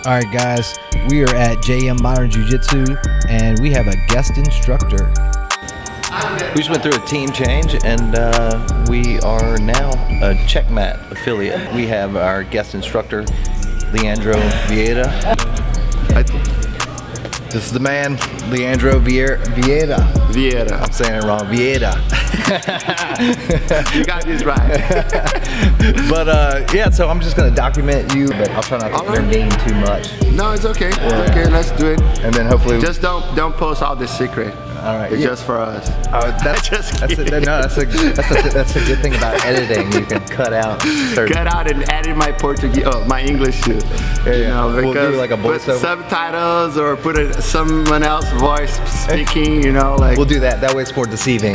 All right, guys, we are at JM Modern Jiu-Jitsu, and we have a guest instructor. We just went through a team change, and we are now a Checkmat affiliate. We have our guest instructor, Leandro Vieira. This is the man, Leandro Vieira. Vieira. I'm saying it wrong. Vieira. You got this right. But yeah, so I'm just gonna document you, but I'll try not to intervene too much. No, it's okay. It's okay. Let's do it. And then hopefully, just don't post all the secret. All right. It's just for us. That's a good thing about editing. You can cut out. Cut out and edit my Portuguese, my English too. You know, we'll do like a voiceover. Put subtitles or put someone else's voice speaking. You know, like we'll do that. That way it's more deceiving.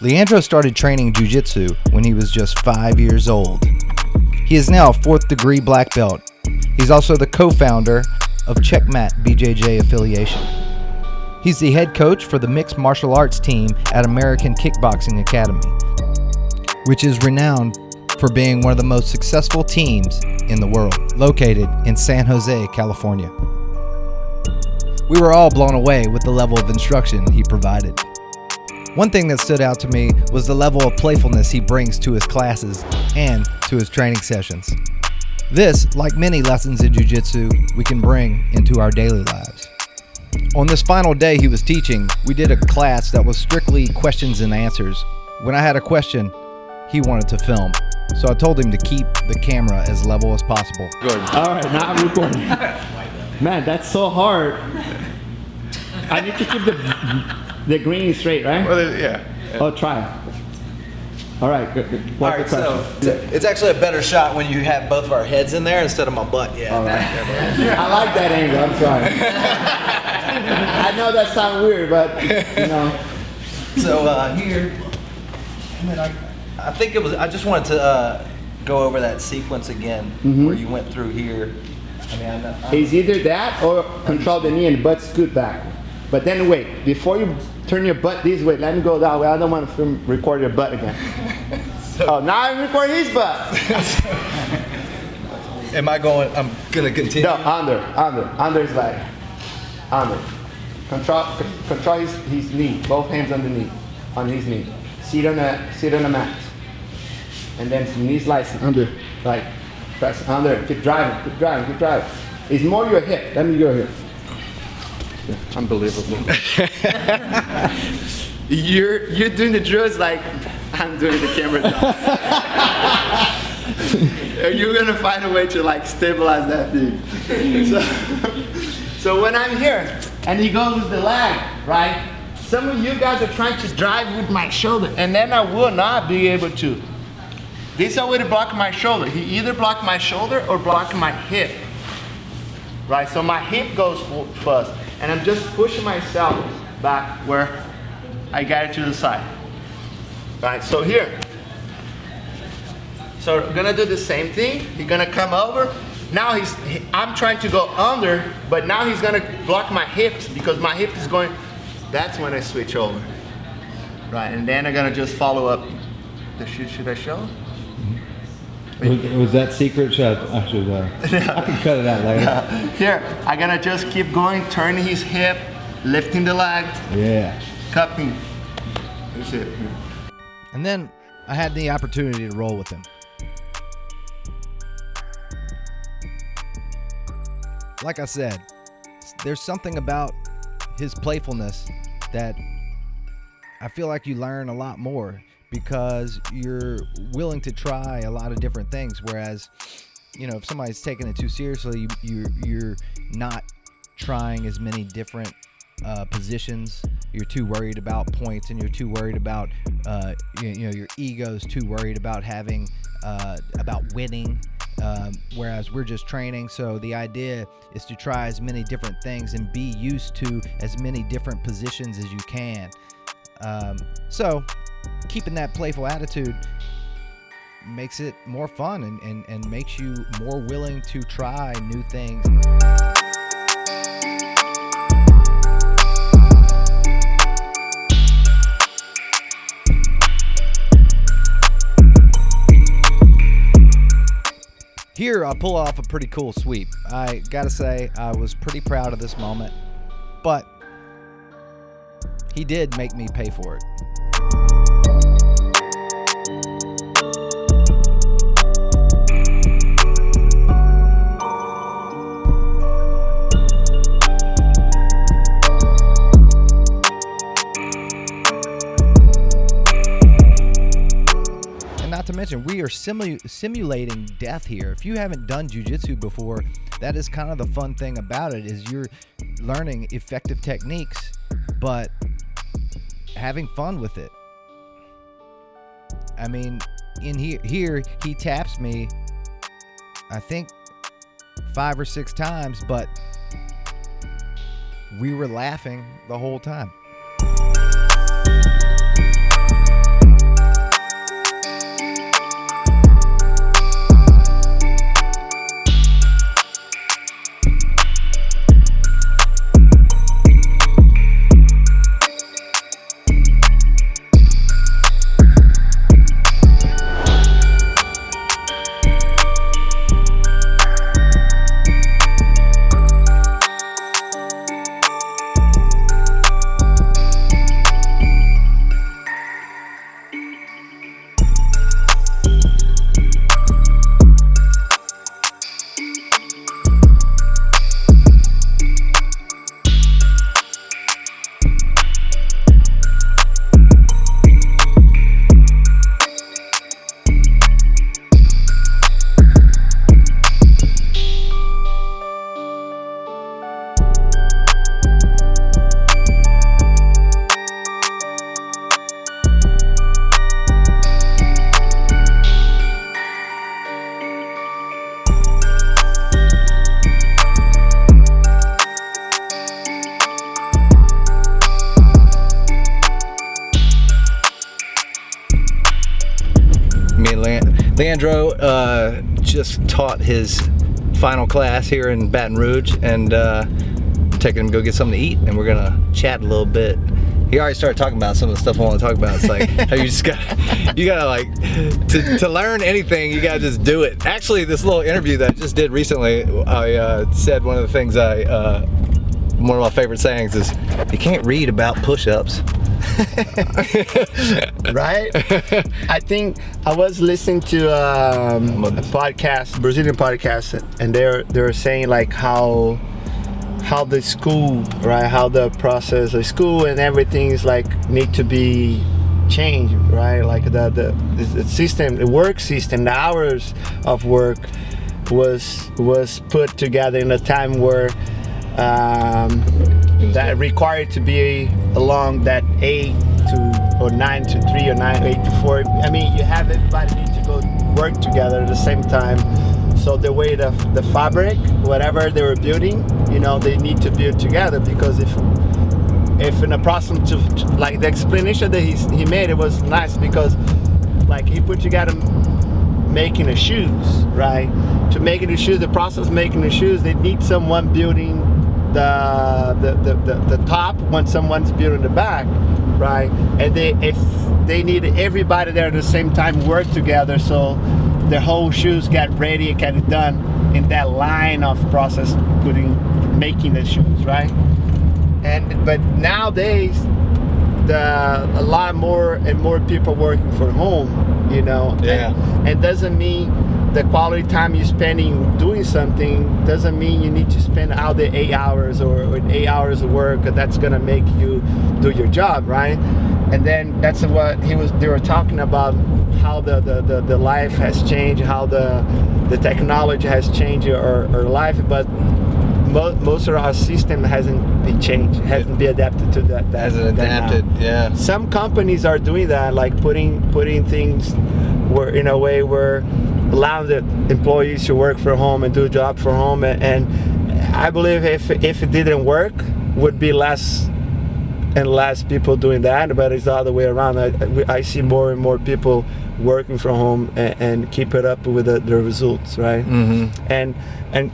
Leandro started training jiu-jitsu when he was just 5 years old. He is now a 4th degree black belt. He's also the co-founder of Checkmat BJJ affiliation. He's the head coach for the mixed martial arts team at American Kickboxing Academy, which is renowned for being one of the most successful teams in the world, located in San Jose, California. We were all blown away with the level of instruction he provided. One thing that stood out to me was the level of playfulness he brings to his classes and to his training sessions. This, like many lessons in jiu-jitsu, we can bring into our daily lives. On this final day he was teaching, we did a class that was strictly questions and answers. When I had a question, he wanted to film, so I told him to keep the camera as level as possible. Good. All right, now I'm recording. Man, that's so hard. I need to keep the green straight, right? Well, yeah. Oh, try it. All right, good. What's the question? So it's actually a better shot when you have both of our heads in there instead of my butt. Yeah. All right. I like that angle. I'm sorry. I know that sounds weird, but you know. So here, and then I think it was. I just wanted to go over that sequence again where you went through here. I mean, It's either that or control the knee and butt scoot back. But then wait, before you turn your butt this way, let me go that way. I don't want to record your butt again. Oh, now I'm recording his butt. Am I going? I'm gonna continue. No, under his leg, under. Control his knee, both hands on the knee, on his knee. Sit on the mat, and then some knee slicing under, like press under. Keep driving. It's more your hip. Let me go here. Yeah, unbelievable. You're doing the drills like I'm doing the camera job. You're gonna find a way to like stabilize that thing. So when I'm here and he goes with the leg, right? Some of you guys are trying to drive with my shoulder, and then I will not be able to. This is a way to block my shoulder. He either blocked my shoulder or blocked my hip. Right, so my hip goes first, and I'm just pushing myself back where I got it to the side. Right, so here. So we're gonna do the same thing. He's gonna come over. Now I'm trying to go under, but now he's gonna block my hips because my hip is going. That's when I switch over. Right, and then I'm gonna just follow up. Should I show? Was that secret? I can cut it out later. Here, I'm gonna just keep going, turning his hip, lifting the leg. Yeah. Cupping. That's it. And then I had the opportunity to roll with him. Like I said, there's something about his playfulness that I feel like you learn a lot more because you're willing to try a lot of different things. Whereas, you know, if somebody's taking it too seriously, you're not trying as many different positions. You're too worried about points, and you're too worried about your ego's too worried about having about winning. Whereas we're just training, so the idea is to try as many different things and be used to as many different positions as you can. So keeping that playful attitude makes it more fun and makes you more willing to try new things. Here, I pull off a pretty cool sweep. I gotta say, I was pretty proud of this moment, but he did make me pay for it. Not to mention, we are simulating death here. If you haven't done jiu-jitsu before, that is kind of the fun thing about it, is you're learning effective techniques, but having fun with it. I mean, in here he taps me, I think 5 or 6 times, but we were laughing the whole time. Leandro just taught his final class here in Baton Rouge, and taking him to go get something to eat, and we're gonna chat a little bit. He already started talking about some of the stuff I want to talk about. It's like how you gotta like to learn anything, you gotta just do it. Actually, this little interview that I just did recently, I said one of the things one of my favorite sayings is, you can't read about push-ups. Right? I think I was listening to a podcast, Brazilian podcast, and they were saying like how the school, right? How the process of school and everything is like need to be changed, right? Like the system, the work system, the hours of work was put together in a time where that required to be along that 8 to or 9 to 3 or 8 to 4. I mean, you have everybody need to go work together at the same time. So the way the fabric, whatever they were building, you know, they need to build together, because if in a process to like the explanation that he made, it was nice, because like he put together making the shoes, right? To making the shoes, the process of making the shoes, they need someone building the top when someone's building the back, right? And if they need everybody there at the same time work together, so the whole shoes get ready, get done in that line of process, making the shoes, right? But nowadays, a lot more and more people working from home, you know. Yeah. And doesn't mean the quality time you're spending doing something doesn't mean you need to spend all the 8 hours or 8 hours of work that's gonna make you do your job, right? And then that's what they were talking about, how the life has changed, how the technology has changed our life, but most of our system hasn't been changed, hasn't been adapted to that. Hasn't adapted, yeah. Some companies are doing that, like putting things in a way where allowing the employees to work from home and do a job from home, and I believe if it didn't work, would be less and less people doing that, but it's the other way around. I see more and more people working from home and keep it up with the results, right? Mm-hmm. And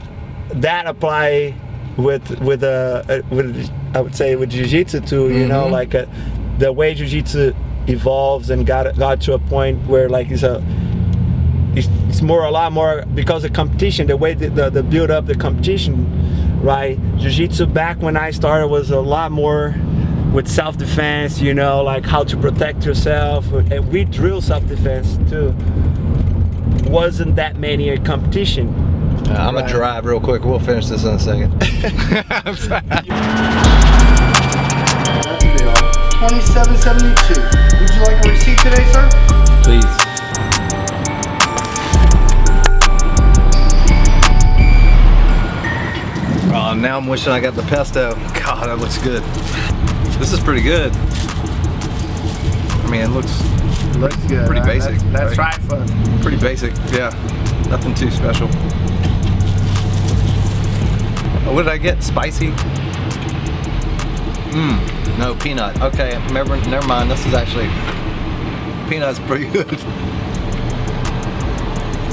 that apply with I would say with jiu-jitsu too, you know, like the way jiu-jitsu evolves and got to a point where like it's a lot more because the competition, the way the build up the competition, right? Jiu-jitsu back when I started was a lot more with self-defense, you know, like how to protect yourself, and we drill self-defense too. Wasn't that many a competition. I'm gonna drive real quick. We'll finish this in a second. I'm sorry. 2772. Would you like a receipt today, sir? Please. Oh, now I'm wishing I got the pesto. God, that looks good. This is pretty good. I mean, it looks good. pretty basic. Let's right? try fun. Pretty basic, yeah. Nothing too special. Oh, what did I get? Spicy? No, peanut. Okay, never mind. This is actually, peanut's pretty good.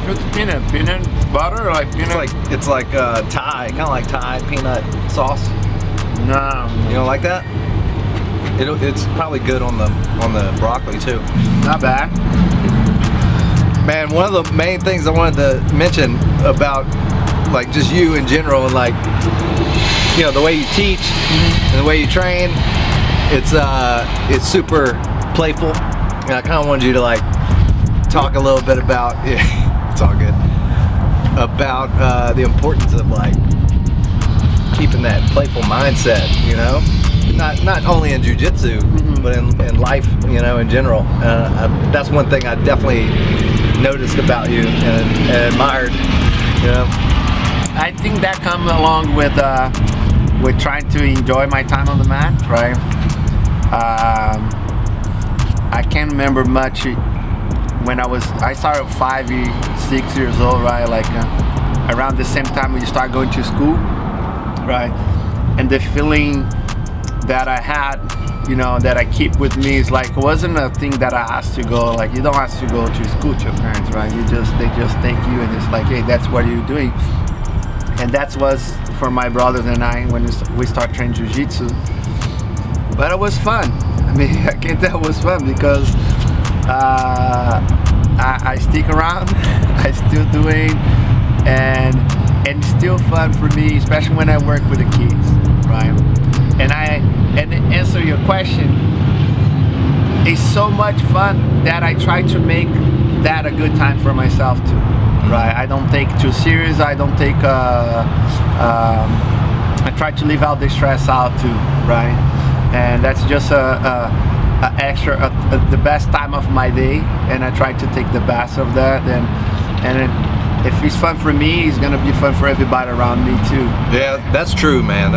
What's peanut? Peanut butter or like peanut? It's like Thai, kind of like Thai peanut sauce. No. You don't like that? It's probably good on the broccoli too. Not bad. Man, one of the main things I wanted to mention about like just you in general and like, you know, the way you teach and the way you train, it's super playful. And I kind of wanted you to like talk a little bit about, yeah, it's all good, about the importance of like keeping that playful mindset, you know, not only in jiu-jitsu, but in life, you know, in general. That's one thing I definitely noticed about you and admired, you know. I think that comes along with trying to enjoy my time on the mat, right? I can't remember much when I started at 5, 6 years old, right? Like around the same time when you start going to school, right? And the feeling that I had, you know, that I keep with me is like, it wasn't a thing that I asked to go. Like, you don't ask to go to school to your parents, right? They just take you, and it's like, hey, that's what you're doing. And that was for my brothers and I when we start training jiu-jitsu. But it was fun. I mean, I can tell it was fun because I stick around, I still doing, and it's still fun for me, especially when I work with the kids, right? And to answer your question, it's so much fun that I try to make that a good time for myself too, right? I don't take too serious. I don't take. I try to leave out the stress out too, right? And that's just the best time of my day, and I try to take the best of that. If it's fun for me, it's gonna be fun for everybody around me too. Yeah, that's true, man.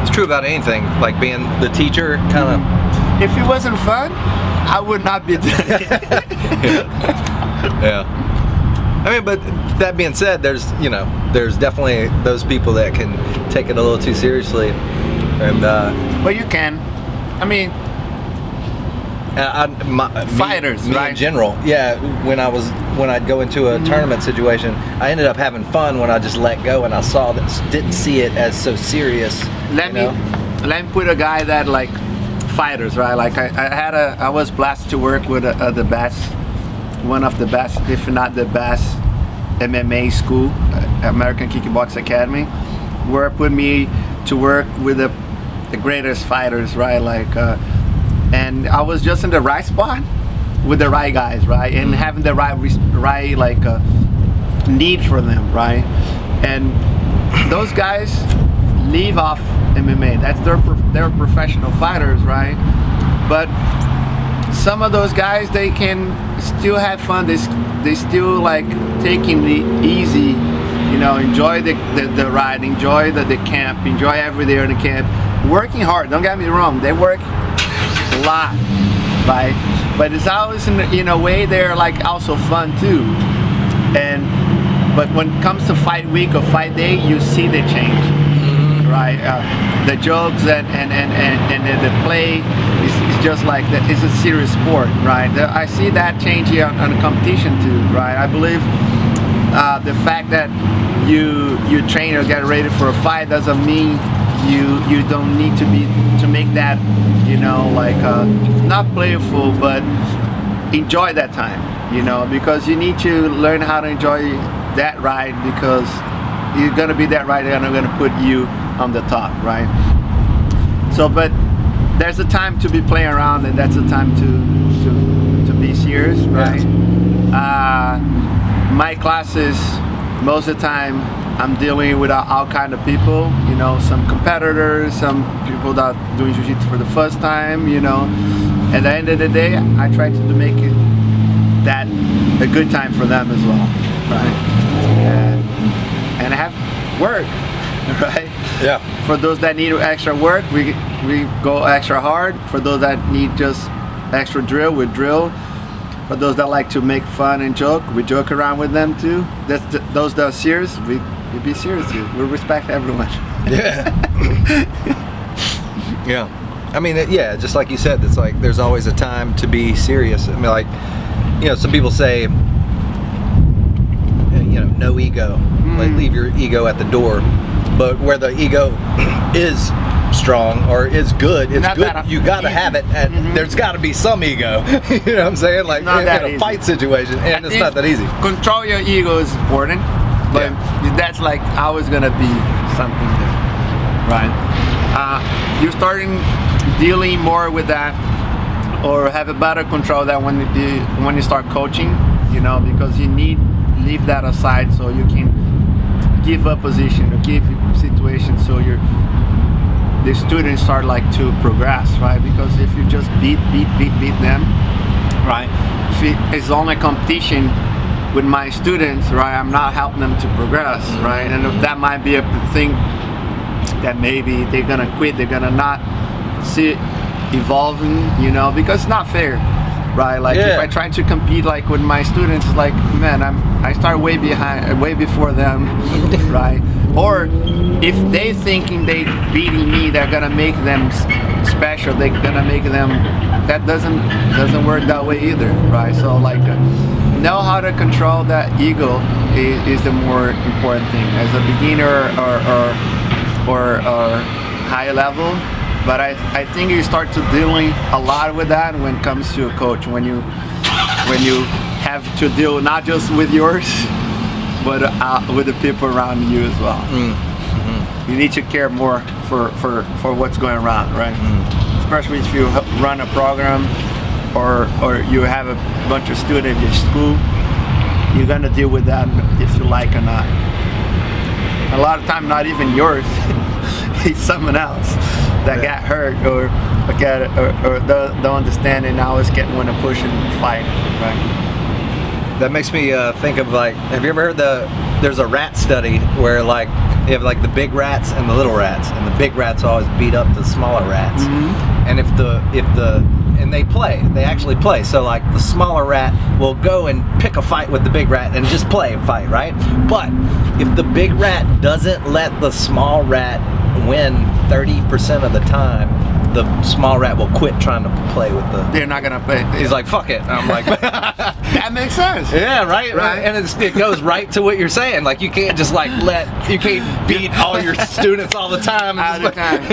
It's true about anything, like being the teacher, kind of. If it wasn't fun, I would not be doing it. Yeah. I mean, but that being said, there's definitely those people that can take it a little too seriously, and. But you can. I mean. Fighters, me right? In general, yeah. When I'd go into a tournament situation, I ended up having fun when I just let go and I didn't see it as so serious. Let me put a guy that like fighters, right? Like I was blessed to work with the best, one of the best, if not the best, MMA school, American Kickboxing Academy, where it put me to work with the greatest fighters, right? Like. And I was just in the right spot with the right guys, right? And having the right like need for them, right? And those guys leave off MMA. That's they're professional fighters, right? But some of those guys, they can still have fun. They still like taking the easy, you know, enjoy the ride, enjoy the camp, enjoy every day in the camp, working hard. Don't get me wrong, they work a lot, right? But it's always in a way they're like also fun too. But when it comes to fight week or fight day, you see the change, right? The jokes and the play is just like it's a serious sport, right? I see that change here on the competition too, right? I believe the fact that you train or get ready for a fight doesn't mean you don't need to make that, you know, like not playful, but enjoy that time, you know, because you need to learn how to enjoy that ride, because you're gonna be that ride and I'm gonna put you on the top, right? So, but there's a time to be playing around, and that's a time to be serious, right? My classes, most of the time, I'm dealing with all kind of people, you know, some competitors, some people that are doing jiu-jitsu for the first time, you know. At the end of the day, I try to make it that a good time for them as well, right? And have work, right? Yeah. For those that need extra work, we go extra hard. For those that need just extra drill, we drill. For those that like to make fun and joke, we joke around with them too. Those that are serious, we be serious too. We respect everyone. Yeah. Yeah. I mean, yeah, just like you said, it's like there's always a time to be serious. I mean, like, you know, some people say, you know, no ego. Like, leave your ego at the door. But where the ego is strong or is good, it's good. You got to have it, and there's got to be some ego. You know what I'm saying? Like in a fight situation, and it's not that easy. Control your ego is important, but that's like always gonna be something there, right? You're starting dealing more with that, or have a better control that when you start coaching, you know, because you leave that aside so you can give a position or give situation so the students start like to progress, right? Because if you just beat them, right? If it's only competition with my students, right? I'm not helping them to progress, right? And that might be a thing that maybe they're gonna quit, they're gonna not see it evolving, you know, because it's not fair, right? Like if I try to compete like with my students, it's like, man, I start way behind, way before them, right? Or if they thinking they beating me, they're gonna make them special. They're gonna make them. That doesn't work that way either, right? So like, know how to control that ego is the more important thing as a beginner or high level. But I think you start to dealing a lot with that when it comes to a coach. When you have to deal not just with yours, but with the people around you as well. You need to care more for what's going around, right? Especially if you run a program or you have a bunch of students in your school, you're gonna deal with that if you like or not. A lot of time, not even yours. It's someone else that got hurt or don't understand it, and always want to push and fight, right? That makes me think of like, have you ever heard there's a rat study where like you have like the big rats and the little rats, and the big rats always beat up the smaller rats. And and they actually play. So like the smaller rat will go and pick a fight with the big rat and just play and fight, right? But if the big rat doesn't let the small rat win 30% of the time, the small rat will quit trying to play with the... They're not gonna play. He's like, fuck it. And I'm like... That makes sense. Yeah, right? And it goes right to what you're saying. Like, you can't just like you can't beat all your students all the time. All the time.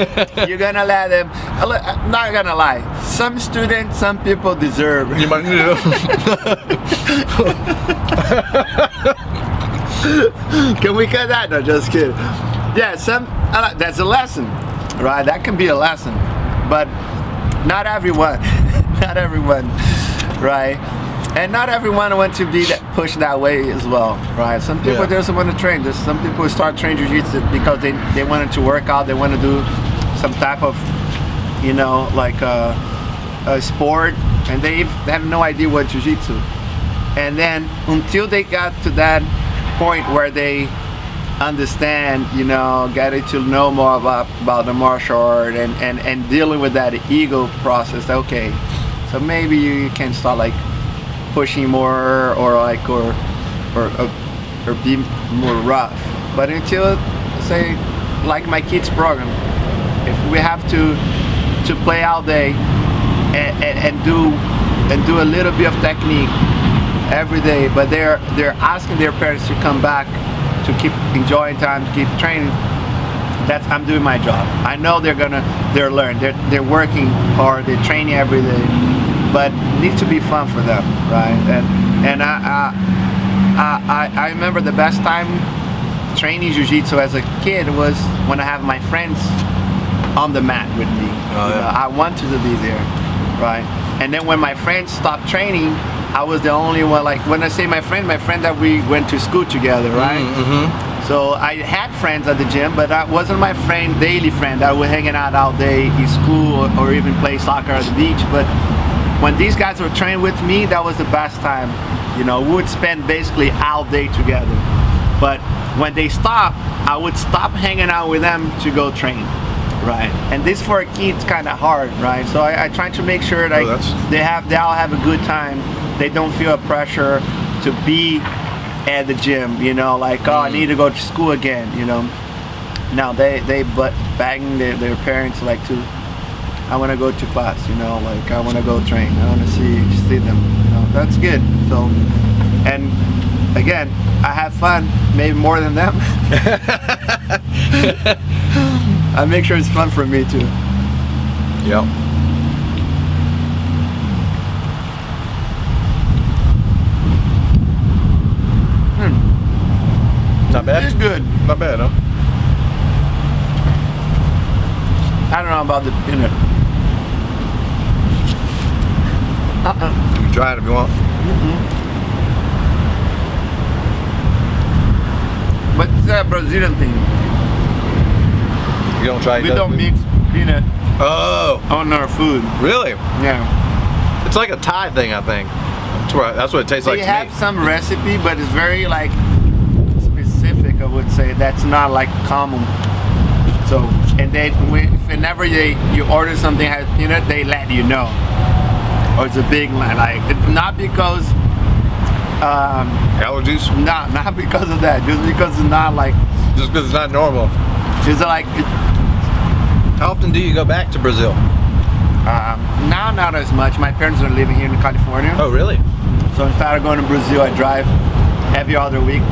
You're gonna let them... I'm not gonna lie. Some students, some people deserve. You might Can we cut that? No, just kidding. Yeah, that's a lesson, right? That can be a lesson, but not everyone, not everyone, right? And not everyone wants to be pushed that way as well, right? Some people just want to train. There's some people who start training jiu-jitsu because they wanted to work out, they want to do some type of, you know, like a sport, and they have no idea what jiu-jitsu. And then until they got to that point where they understand, you know, getting to know more about the martial art and dealing with that ego process. Okay, so maybe you can start like pushing more or be more rough. But until, say, like my kids program, if we have to play all day and do a little bit of technique every day, but they're asking their parents to come back to keep enjoying time, to keep training, I'm doing my job. I know they're learning, they're working hard, they're training every day, but it needs to be fun for them, right? And I remember the best time training jiu-jitsu as a kid was when I have my friends on the mat with me. Oh, yeah. I wanted to be there, right? And then when my friends stopped training, I was the only one. Like when I say my friend that we went to school together, right? Mm-hmm. So I had friends at the gym, but that wasn't my daily friend that we're hanging out all day in school or even play soccer at the beach. But when these guys were training with me, that was the best time. You know, we would spend basically all day together. But when they stopped, I would stop hanging out with them to go train, right? And this for a kid is kind of hard, right? So I try to make sure that they all have a good time. They don't feel a pressure to be at the gym, you know, like, oh, I need to go to school again, you know. No, they begging their parents like I want to go to class, you know, like I want to go train, I want to see them, you know. That's good. So, and again, I have fun, maybe more than them. I make sure it's fun for me too. Yep. Not bad. It's good. Not bad, huh? I don't know about the peanut. You can try it if you want. But it's a Brazilian thing. You don't try it? We don't mix peanut on our food. Really? Yeah. It's like a Thai thing, I think. That's what it tastes like They to have me. some recipe, but it's very like specific, I would say. That's not like common. So, and whenever you order something that has peanut, they let you know. Or it's a big line, like, not because Allergies? not because of that, just because it's not like, Just because it's not normal. it's like, How often do you go back to Brazil? now not as much. My parents are living here in California. Oh, really? So instead of going to Brazil, I drive every other week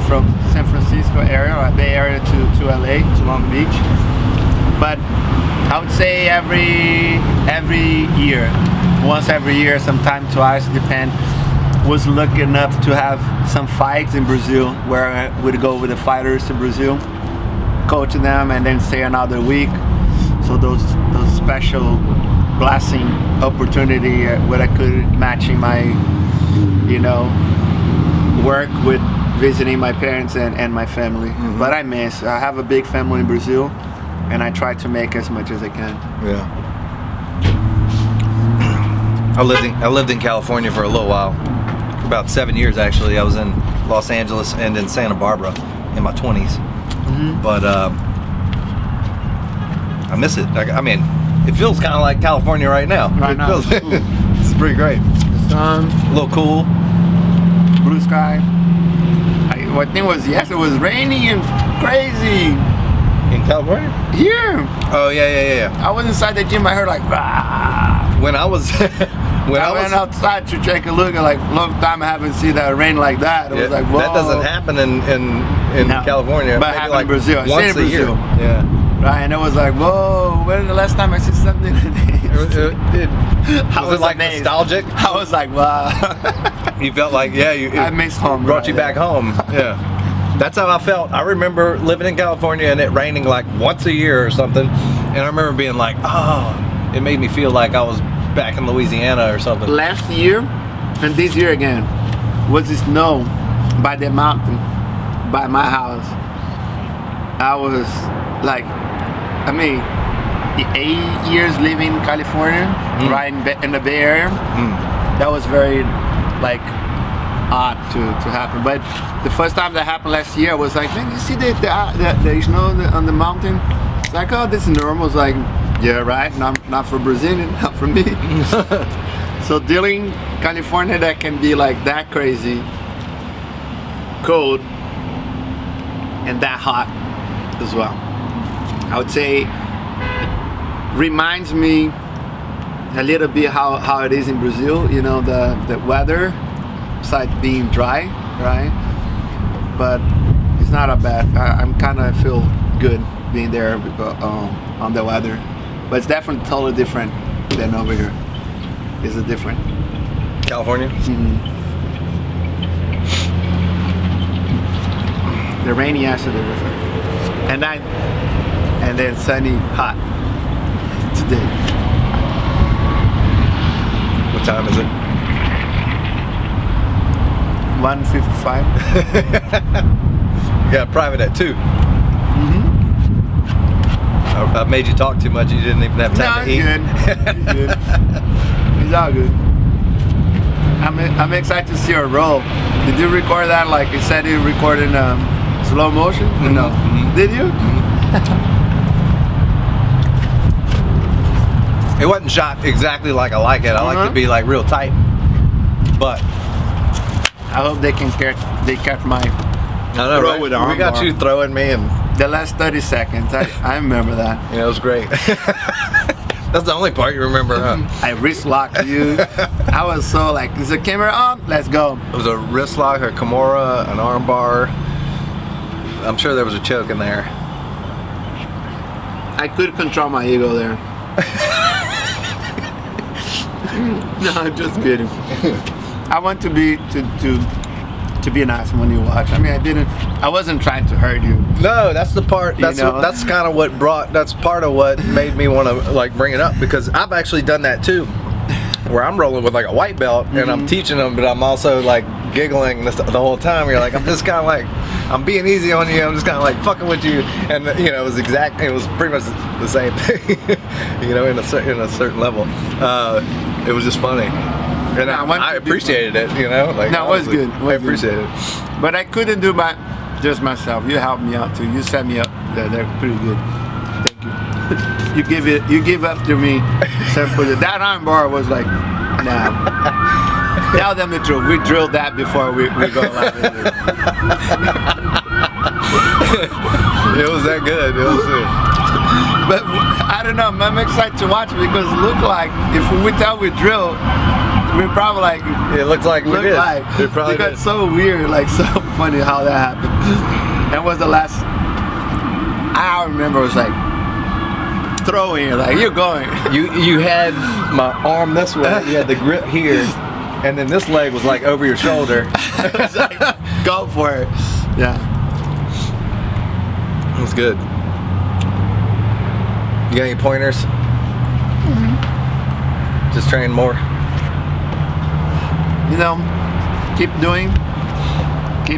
from San Francisco area, or Bay Area to LA, to Long Beach. But I would say every year, once every year, sometimes twice, depend. Was lucky enough to have some fights in Brazil where I would go with the fighters to Brazil, coach them, and then stay another week. So those special blessing opportunity where I could matching my, you know, work with visiting my parents and my family. But I have a big family in Brazil, and I try to make as much as I can. Yeah. I lived in California for a little while. For about 7 years, actually. I was in Los Angeles and in Santa Barbara in my 20s. But I miss it. I mean, it feels kind of like California right now. Right now, it's cool. It's pretty great. The sun, A little cool. blue sky. What thing was it was rainy and crazy. In California? Here, Oh, yeah. I was inside the gym. I heard like, rah. When I was I went outside to take a look. Like, long time I haven't seen that rain like that. It was like, whoa. that doesn't happen in No. California. But Maybe happened like in Brazil. I once stayed a in year. Brazil. Yeah. Right, and it was like, whoa, when the last time I see something like this? Was it like amazed. nostalgic? I was like, wow. You felt like, yeah, I miss home. brought right, you yeah. back home. Yeah. That's how I felt. I remember living in California and it raining like once a year or something. And I remember being like, oh, it made me feel like I was back in Louisiana or something. Last year and this year again was the snow by the mountain by my house. I was like, 8 years living in California, right in the Bay Area. That was very like odd to happen. But the first time that happened last year, I was like, man, you see the snow on the mountain? It's like, oh, this is normal. It's like, yeah, right. Not for Brazilian, not for me. So dealing California, that can be like that crazy, cold, and that hot as well. I would say reminds me a little bit how it is in Brazil. You know, the weather, besides being dry, right? But it's not a bad. I'm kind of feel good being there on the weather. But it's definitely totally different than over here. It's a different. California? the rainy yesterday was and then sunny, hot today. What time is it? 1:55. Yeah, private at 2. I made you talk too much. You didn't even have time to eat. Good. He's good. He's all good. I'm excited to see her roll. Did you record that? Like you said, you recorded in slow motion? No. Did you? It wasn't shot exactly like I like it. I like to be like real tight. But I hope they catch my throw right? with the arm. We got you throwing me and the last 30 seconds. I remember that. Yeah, it was great. That's the only part you remember, huh? I wrist locked you. I was so like, is the camera on? Let's go. It was a wrist lock, a Kimura, an arm bar. I'm sure there was a choke in there. I could control my ego there. No, I'm just kidding. I want to be nice when you watch. I mean, I wasn't trying to hurt you. No, that's the part. That's kind of what that's part of what made me want to like bring it up, because I've actually done that too, where I'm rolling with like a white belt and I'm teaching them, but I'm also like giggling the whole time. You're like, I'm just kind of like, I'm being easy on you. I'm just kind of like fucking with you, and you know, it was pretty much the same thing, you know, in a certain level. It was just funny. And I appreciated it, you know. Like, no, it was good. I appreciated it. But I couldn't do just myself. You helped me out too. You set me up. They're pretty good. Thank you. You give up to me. That arm bar was like, nah. Tell them the truth. We drilled that before we go live. It was that good. It was good. But I don't know. I'm excited to watch it because it looked like if we tell we drill, we probably like. It looks like we did. It probably got so weird, like so funny how that happened. That was the last. I remember it was like throwing. Like you're going. You had my arm this way. You had the grip here, and then this leg was like over your shoulder. It was like, go for it. Yeah. It was good. You got any pointers? Just train more. You know, keep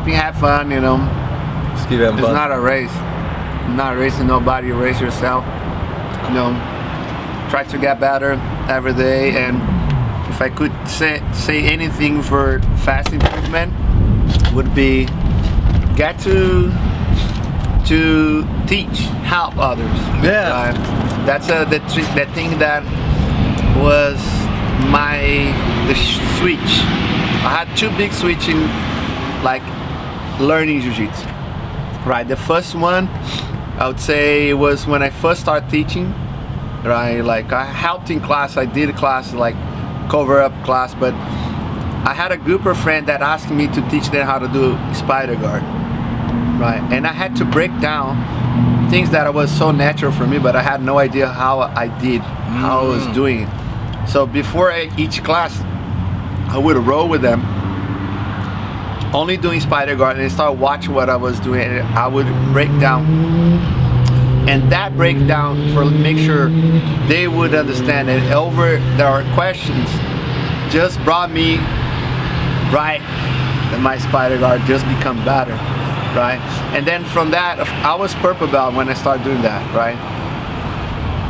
have fun, you know. Just keep having fun. It's not a race. You're not racing nobody, you race yourself. You know, try to get better every day, and if I could say anything for fast improvement, would be get to teach, help others. Yeah. That's the thing that was the switch. I had two big switch in like learning jiu-jitsu. Right, the first one I would say was when I first started teaching. Right, like I helped in class. I did a class like cover up class, but I had a group of friends that asked me to teach them how to do spider guard. Right, and I had to break down things that was so natural for me, but I had no idea how I was doing it. So before each class, I would roll with them, only doing spider guard, and start watching what I was doing, and I would break down. And that breakdown for make sure they would understand it. Over their questions just brought me right that my spider guard just become better. Right, and then from that, I was purple belt when I started doing that. Right,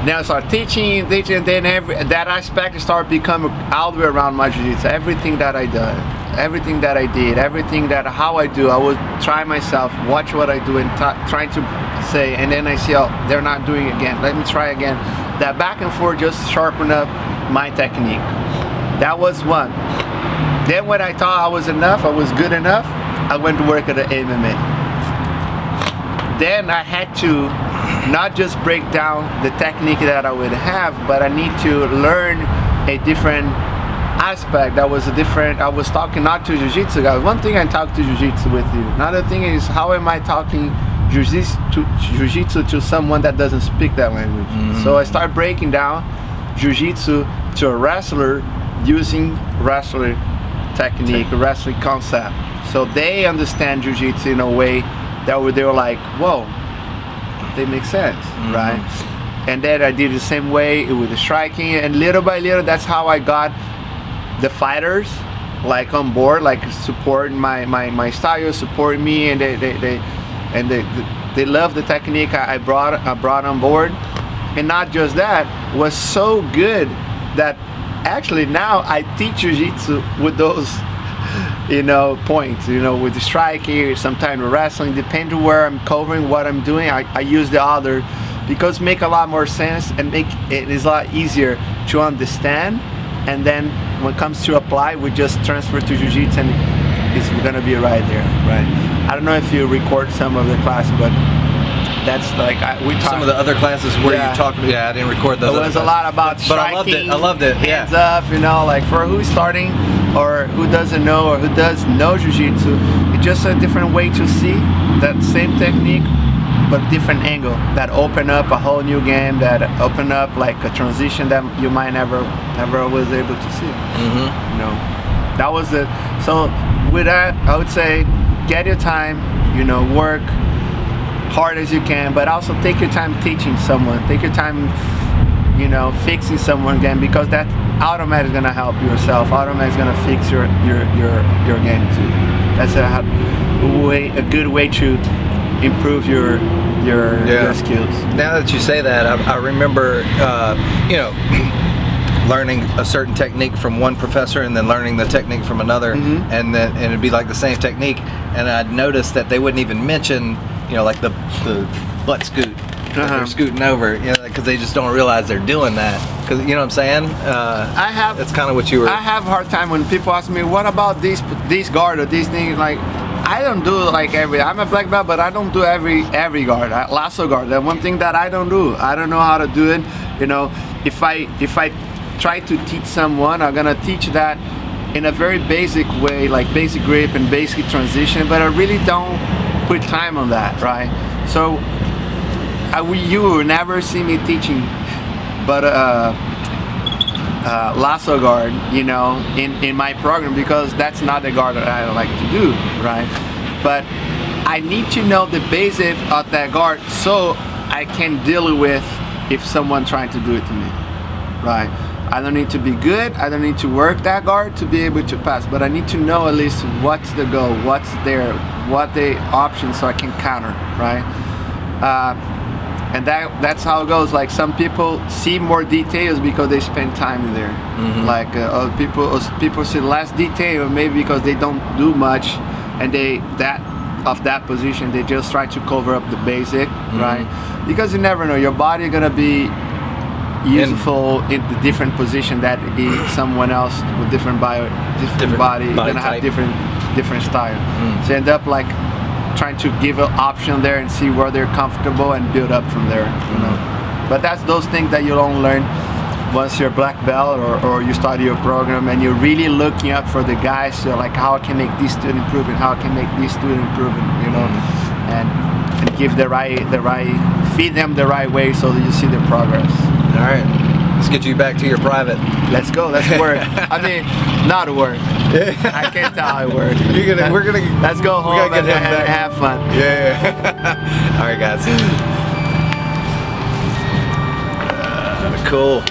now I started teaching, and then that aspect started becoming all the way around my jiu-jitsu. Everything that I done, everything that I did, everything that how I do, I would try myself, watch what I do, and trying to say, and then I see, oh, they're not doing it again. Let me try again. That back and forth just sharpened up my technique. That was one. Then when I thought I was enough, I was good enough, I went to work at the MMA. Then I had to not just break down the technique that I would have, but I need to learn a different aspect that was different. I was talking not to jiu-jitsu guys. One thing I talk to jiu-jitsu with you. Another thing is how am I talking jiu-jitsu to someone that doesn't speak that language. So I start breaking down jiu-jitsu to a wrestler using wrestler technique, wrestling concept. So they understand jiu-jitsu in a way they were like, whoa, they make sense, right? And then I did the same way with the striking, and little by little, that's how I got the fighters like on board, like supporting my style, supporting me, and they love the technique I brought on board. And not just that, was so good that actually now I teach jiu-jitsu with those, points, with the striking, sometimes wrestling, depending where I'm covering, what I'm doing, I use the other, because make a lot more sense and make it is a lot easier to understand. And then when it comes to apply, we just transfer to jiu-jitsu and it's gonna be right there, right? I don't know if you record some of the class, but that's like we talked. Some of the other classes where you talked. Yeah, I didn't record those. It was a lot about striking. I loved it. Hands up, like for who's starting or who doesn't know or who does know jiu-jitsu, it's just a different way to see that same technique, but different angle that open up a whole new game, that open up like a transition that you might never was able to see. That was it. So with that, I would say get your time, work hard as you can, but also take your time teaching someone, take your time fixing someone again, because that automatically is gonna help yourself, automatically is gonna fix your game too. That's a good way to improve your skills. Now that you say that, I remember learning a certain technique from one professor and then learning the technique from another, and it'd be like the same technique, and I'd noticed that they wouldn't even mention like the butt scoot. They're scooting over, because they just don't realize they're doing that. Because you know what I'm saying? That's kind of what you were. I have a hard time when people ask me, what about this guard or these things? Like, I don't do like I'm a black belt, but I don't do every guard. Lasso guard. That's one thing that I don't do. I don't know how to do it. If I try to teach someone, I'm gonna teach that in a very basic way, like basic grip and basic transition. But I really don't put time on that, right? So you will never see me teaching, but lasso guard, in my program, because that's not the guard that I like to do, right? But I need to know the basic of that guard so I can deal with if someone trying to do it to me, right? I don't need to be good, I don't need to work that guard to be able to pass, but I need to know at least what's the goal, what's there, what the options, so I can counter, right? And that's how it goes. Like, some people see more details because they spend time in there. Like other people see less detail, maybe because they don't do much, and that position they just try to cover up the basic, right? Because you never know, your body is gonna be useful in the different position that someone else with different body gonna have different style. So you end up like trying to give an option there and see where they're comfortable and build up from there, But that's those things that you don't learn once you're black belt or you start your program, and you're really looking up for the guys. So like, how I can make this student improve, and how I can make this student improve, and give the right feed them the right way so that you see the progress. All right, let's get you back to your private. Let's go. Let's work. I mean, not work. I can't tell how it works. We're gonna. Let's go home and have fun. Yeah. All right, guys. Cool.